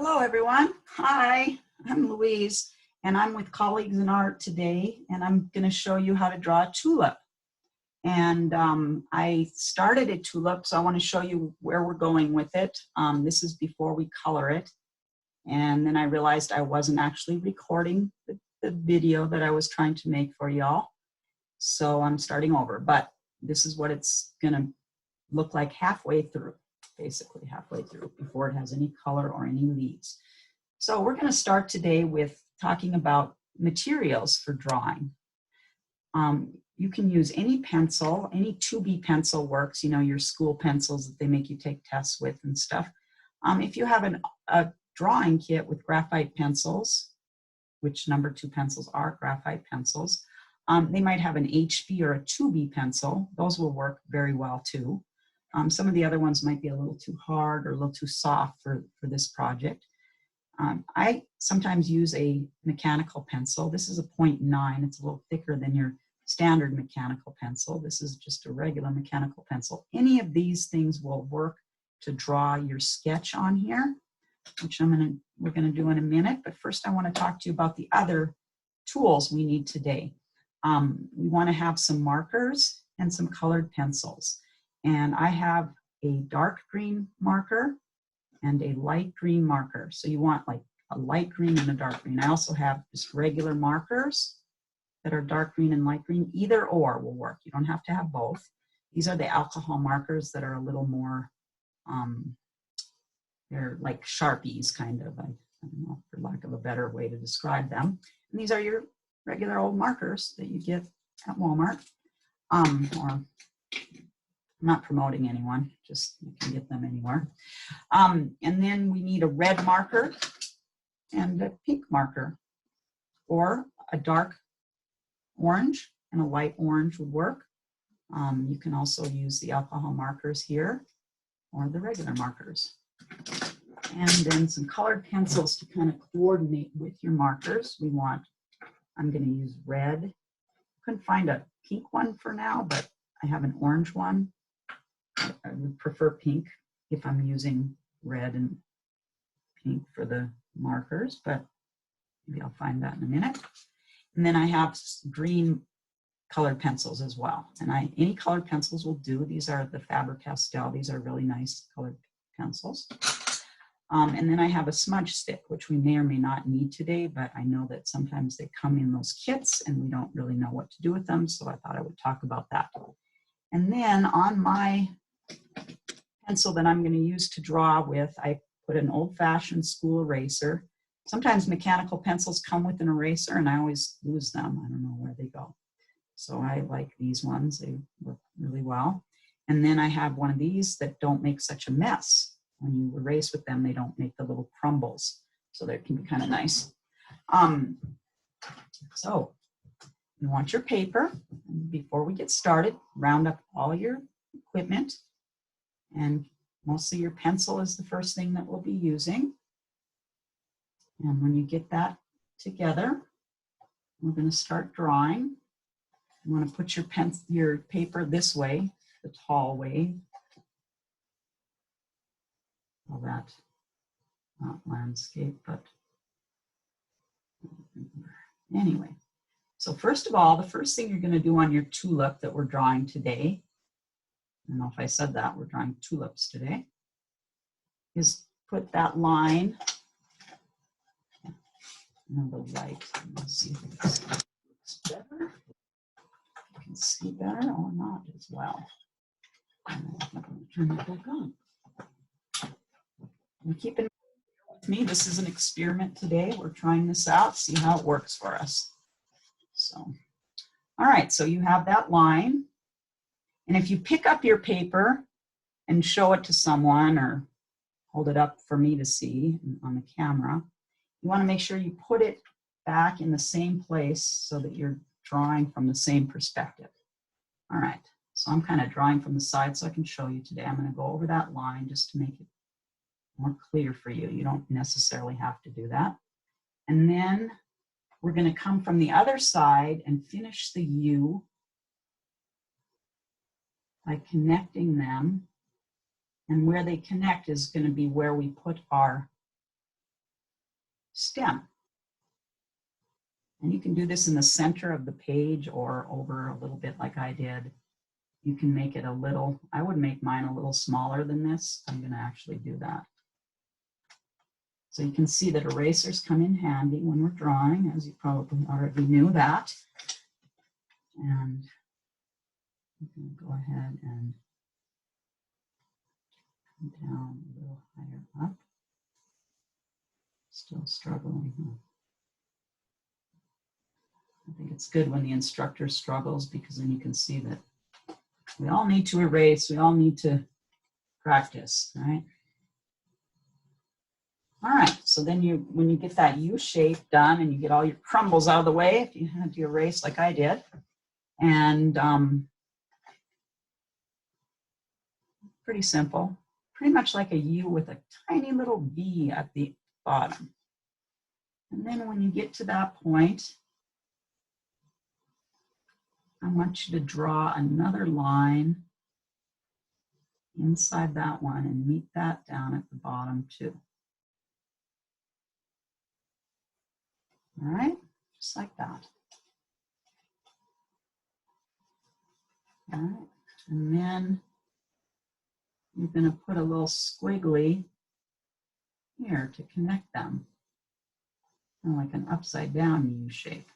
Hello, everyone. Hi, I'm Louise, and I'm with Colleagues in Art today, and I'm going to show you how to draw a tulip. And I started a tulip, so I want to show you where we're going with it. This is before we color it. And then I realized I wasn't actually recording the video that I was trying to make for y'all. So I'm starting over, but this is what it's going to look like halfway through. Basically halfway through before it has any color or any leaves. So we're going to start today with talking about materials for drawing. You can use any pencil, any 2B pencil works, you know, your school pencils that they make you take tests with and stuff. If you have a drawing kit with graphite pencils, which number 2 pencils are graphite pencils, they might have an HB or a 2B pencil. Those will work very well too. Some of the other ones might be a little too hard or a little too soft for this project. I sometimes use a mechanical pencil. This is a 0.9. It's a little thicker than your standard mechanical pencil. This is just a regular mechanical pencil. Any of these things will work to draw your sketch on here, which we're gonna do in a minute. But first I want to talk to you about the other tools we need today. We want to have some markers and some colored pencils. And I have a dark green marker and a light green marker. So you want like a light green and a dark green. I also have just regular markers that are dark green and light green. Either or will work. You don't have to have both. These are the alcohol markers that are a little more, they're like Sharpies kind of, I don't know, for lack of a better way to describe them. And these are your regular old markers that you get at Walmart. Or I'm not promoting anyone, just you can get them anywhere. And then we need a red marker and a pink marker, or a dark orange and a light orange would work. You can also use the alcohol markers here or the regular markers. And then some colored pencils to kind of coordinate with your markers. I'm going to use red. Couldn't find a pink one for now, but I have an orange one. I would prefer pink if I'm using red and pink for the markers, but maybe I'll find that in a minute. And then I have green colored pencils as well. And any colored pencils will do. These are the Faber-Castell. These are really nice colored pencils. And then I have a smudge stick, which we may or may not need today, but I know that sometimes they come in those kits and we don't really know what to do with them. So I thought I would talk about that. And then on my pencil that I'm going to use to draw with, I put an old-fashioned school eraser. Sometimes mechanical pencils come with an eraser and I always lose them. I don't know where they go. So I like these ones. They work really well. And then I have one of these that don't make such a mess. When you erase with them, they don't make the little crumbles. So that can be kind of nice. So you want your paper. Before we get started, round up all your equipment. And mostly your pencil is the first thing that we'll be using. And when you get that together, we're going to start drawing. You want to put your paper this way, the tall way. All that, not landscape, but anyway. So first of all, the first thing you're going to do on your tulip that we're drawing today, I don't know if I said that, we're drawing tulips today, is put that line, the light, let's see if it looks better. You can see better or not as well. I'm going to turn it back on. And keep in mind with me, this is an experiment today. We're trying this out, see how it works for us. So, all right, so you have that line. And if you pick up your paper and show it to someone or hold it up for me to see on the camera, you want to make sure you put it back in the same place so that you're drawing from the same perspective. All right, so I'm kind of drawing from the side so I can show you today. I'm going to go over that line just to make it more clear for you. You don't necessarily have to do that. And then we're going to come from the other side and finish the U by connecting them. And where they connect is going to be where we put our stem. And you can do this in the center of the page or over a little bit like I did. You can make it a little, I would make mine a little smaller than this. I'm going to actually do that. So you can see that erasers come in handy when we're drawing, as you probably already knew that. And you can go ahead and come down a little higher up. Still struggling. I think it's good when the instructor struggles, because then you can see that we all need to erase, we all need to practice, right? All right, so then when you get that U shape done and you get all your crumbles out of the way, if you had to erase like I did, and pretty simple, pretty much like a U with a tiny little V at the bottom. And then when you get to that point, I want you to draw another line inside that one and meet that down at the bottom too. All right, just like that. All right, and then you're going to put a little squiggly here to connect them, kind of like an upside down U shape.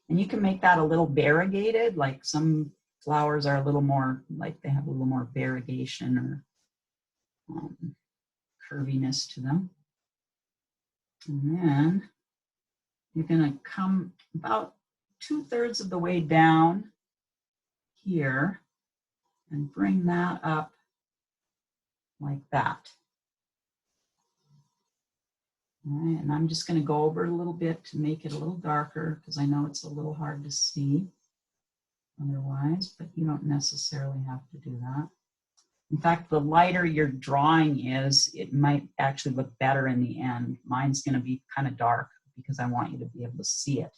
And you can make that a little variegated, like some flowers are a little more, like they have a little more variegation or curviness to them. And then you're going to come about 2/3 of the way down here and bring that up like that. All right, and I'm just going to go over it a little bit to make it a little darker, because I know it's a little hard to see otherwise, but you don't necessarily have to do that. In fact, the lighter your drawing is, it might actually look better in the end. Mine's going to be kind of dark because I want you to be able to see it.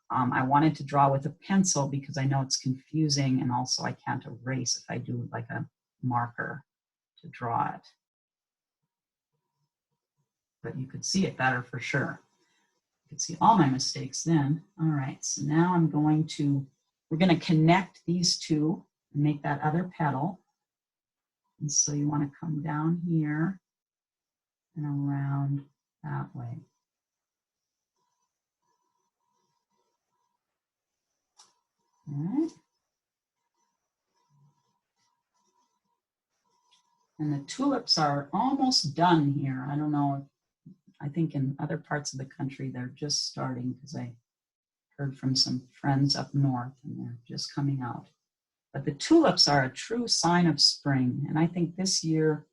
I wanted to draw with a pencil because I know it's confusing, and also I can't erase if I do like a marker to draw it. But you could see it better for sure. You could see all my mistakes then. All right, so now we're going to connect these two and make that other petal. And so you want to come down here and around that way. All right. And the tulips are almost done here. I don't know, I think in other parts of the country they're just starting, because I heard from some friends up north and they're just coming out. But the tulips are a true sign of spring, and I think this year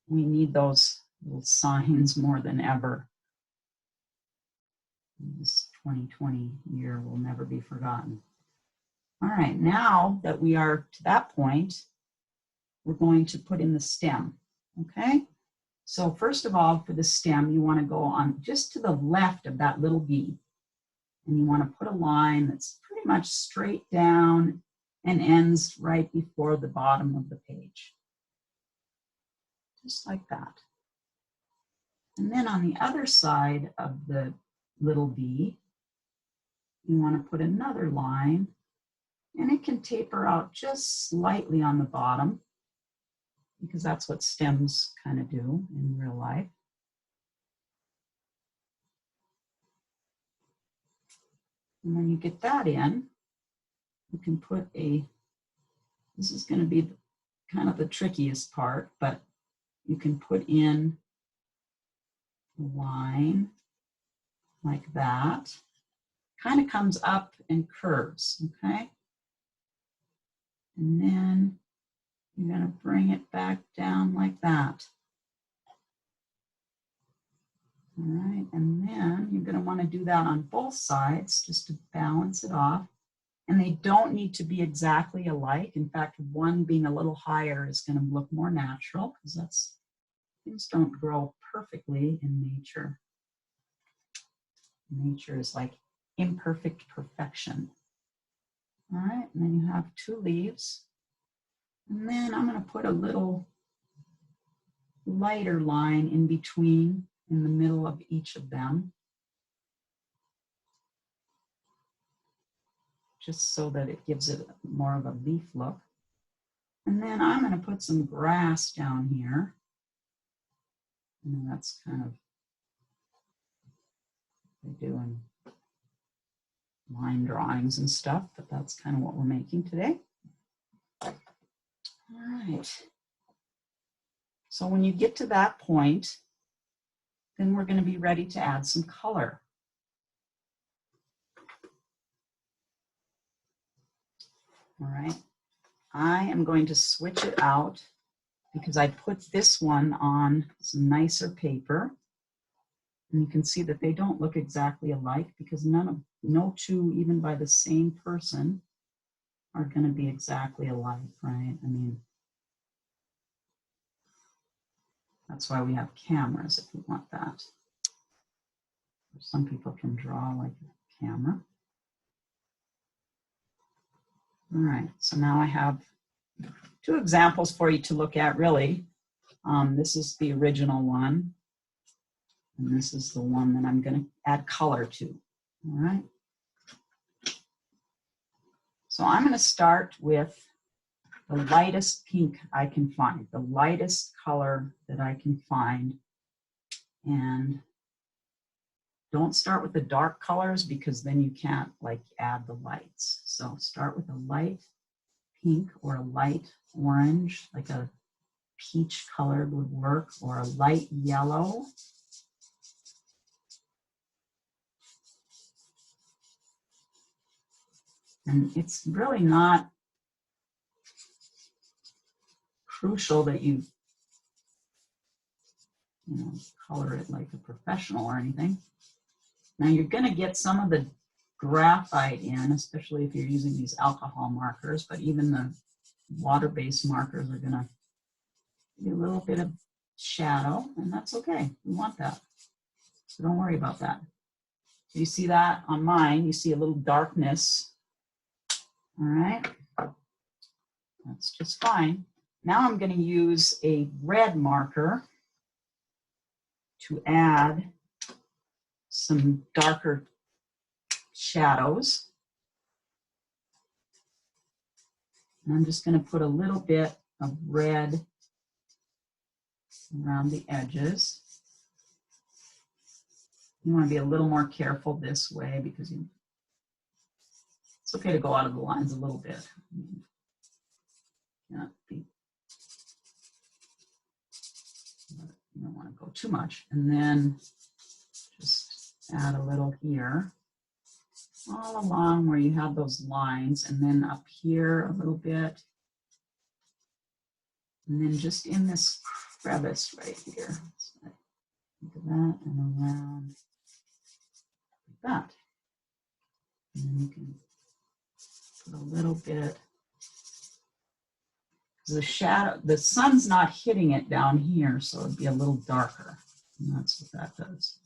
we need those little signs more than ever. This 2020 year will never be forgotten. All right, now that we are to that point, we're going to put in the stem, okay? So first of all, for the stem, you want to go on just to the left of that little V, and you want to put a line that's pretty much straight down and ends right before the bottom of the page. Just like that. And then on the other side of the little V, you want to put another line, and it can taper out just slightly on the bottom, because that's what stems kind of do in real life. And when you get that in, you can put this is going to be kind of the trickiest part, but you can put in a line like that. Kind of comes up and curves, okay? And then you're going to bring it back down like that. All right, and then you're going to want to do that on both sides just to balance it off. And they don't need to be exactly alike. In fact, one being a little higher is going to look more natural, because things don't grow perfectly in nature. Nature is like imperfect perfection. All right, and then you have two leaves. And then I'm going to put a little lighter line in between in the middle of each of them, just so that it gives it more of a leaf look. And then I'm going to put some grass down here. And that's kind of what they do in line drawings and stuff, but that's kind of what we're making today. All right. So when you get to that point, then we're going to be ready to add some color. All right. I am going to switch it out because I put this one on some nicer paper. And you can see that they don't look exactly alike because no two, even by the same person, are going to be exactly alike, right? I mean, that's why we have cameras if you want that. Some people can draw like a camera. All right, so now I have two examples for you to look at, really. This is the original one, and this is the one that I'm going to add color to. All right. So I'm going to start with the lightest pink I can find, the lightest color that I can find. And don't start with the dark colors because then you can't like add the lights. So start with a light pink or a light orange, like a peach colored would work, or a light yellow. And it's really not crucial that you color it like a professional or anything. Now you're going to get some of the graphite in, especially if you're using these alcohol markers, but even the water-based markers are going to give you a little bit of shadow, and that's okay. We want that. So don't worry about that. So you see that on mine, you see a little darkness. All right. That's just fine. Now I'm going to use a red marker to add some darker shadows. And I'm just going to put a little bit of red around the edges. You want to be a little more careful this way because it's okay to go out of the lines a little bit. You don't want to go too much. And then just add a little here, all along where you have those lines, and then up here a little bit. And then just in this crevice right here. Look at that, and around like that. And then you can put a little bit. The shadow, the sun's not hitting it down here, so it'd be a little darker. And that's what that does.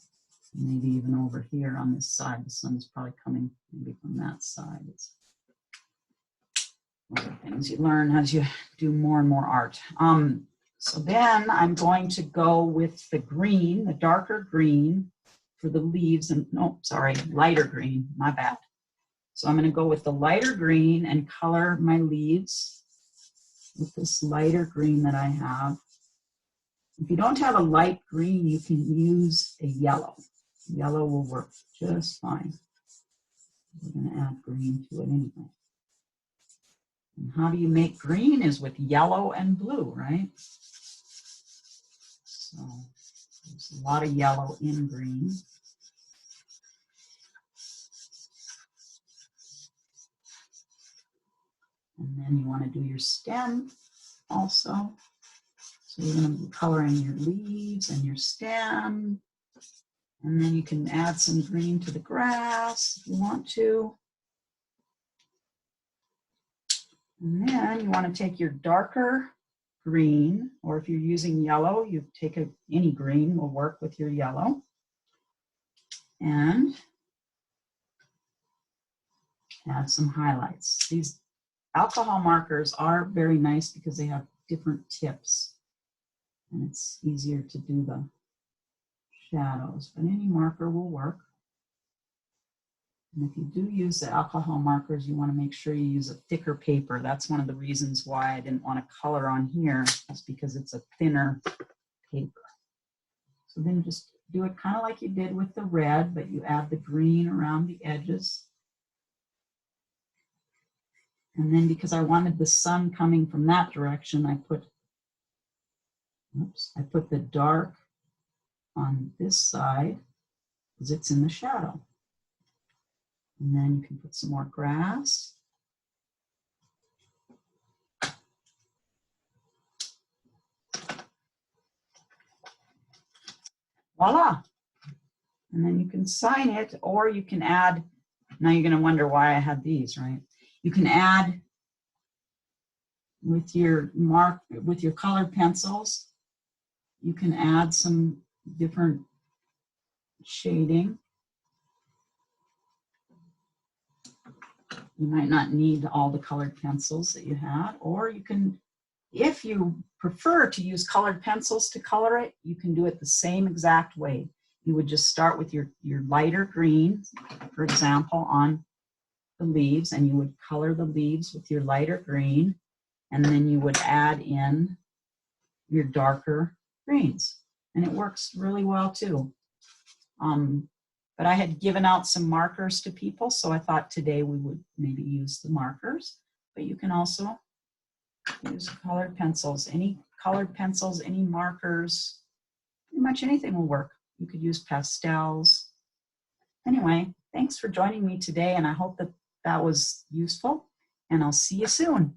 Maybe even over here on this side, the sun's probably coming maybe from that side. It's one of the things you learn as you do more and more art. So then I'm going to go with the green, the darker green for the leaves, and no, sorry, lighter green, my bad. So I'm going to go with the lighter green and color my leaves with this lighter green that I have. If you don't have a light green, you can use a yellow. Yellow will work just fine. We're going to add green to it anyway. And how do you make green is with yellow and blue, right? So there's a lot of yellow in green. And then you want to do your stem also. So you're going to be coloring your leaves and your stem. And then you can add some green to the grass if you want to. And then you want to take your darker green, or if you're using yellow, you take any green will work with your yellow. And add some highlights. These alcohol markers are very nice because they have different tips. And it's easier to do the shadows, but any marker will work. And if you do use the alcohol markers, you want to make sure you use a thicker paper. That's one of the reasons why I didn't want to color on here, is because it's a thinner paper. So then just do it kind of like you did with the red, but you add the green around the edges. And then because I wanted the sun coming from that direction, I put the dark on this side because it's in the shadow. And then you can put some more grass. Voila. And then you can sign it, or you can add, now you're going to wonder why I had these, right? You can add with your colored pencils, you can add some different shading. You might not need all the colored pencils that you had, or you can, if you prefer to use colored pencils to color it, you can do it the same exact way. You would just start with your lighter green, for example, on the leaves, and you would color the leaves with your lighter green, and then you would add in your darker greens. And it works really well too. But I had given out some markers to people, so I thought today we would maybe use the markers, but you can also use colored pencils. Any colored pencils, any markers, pretty much anything will work. You could use pastels. Anyway, thanks for joining me today, and I hope that that was useful, and I'll see you soon.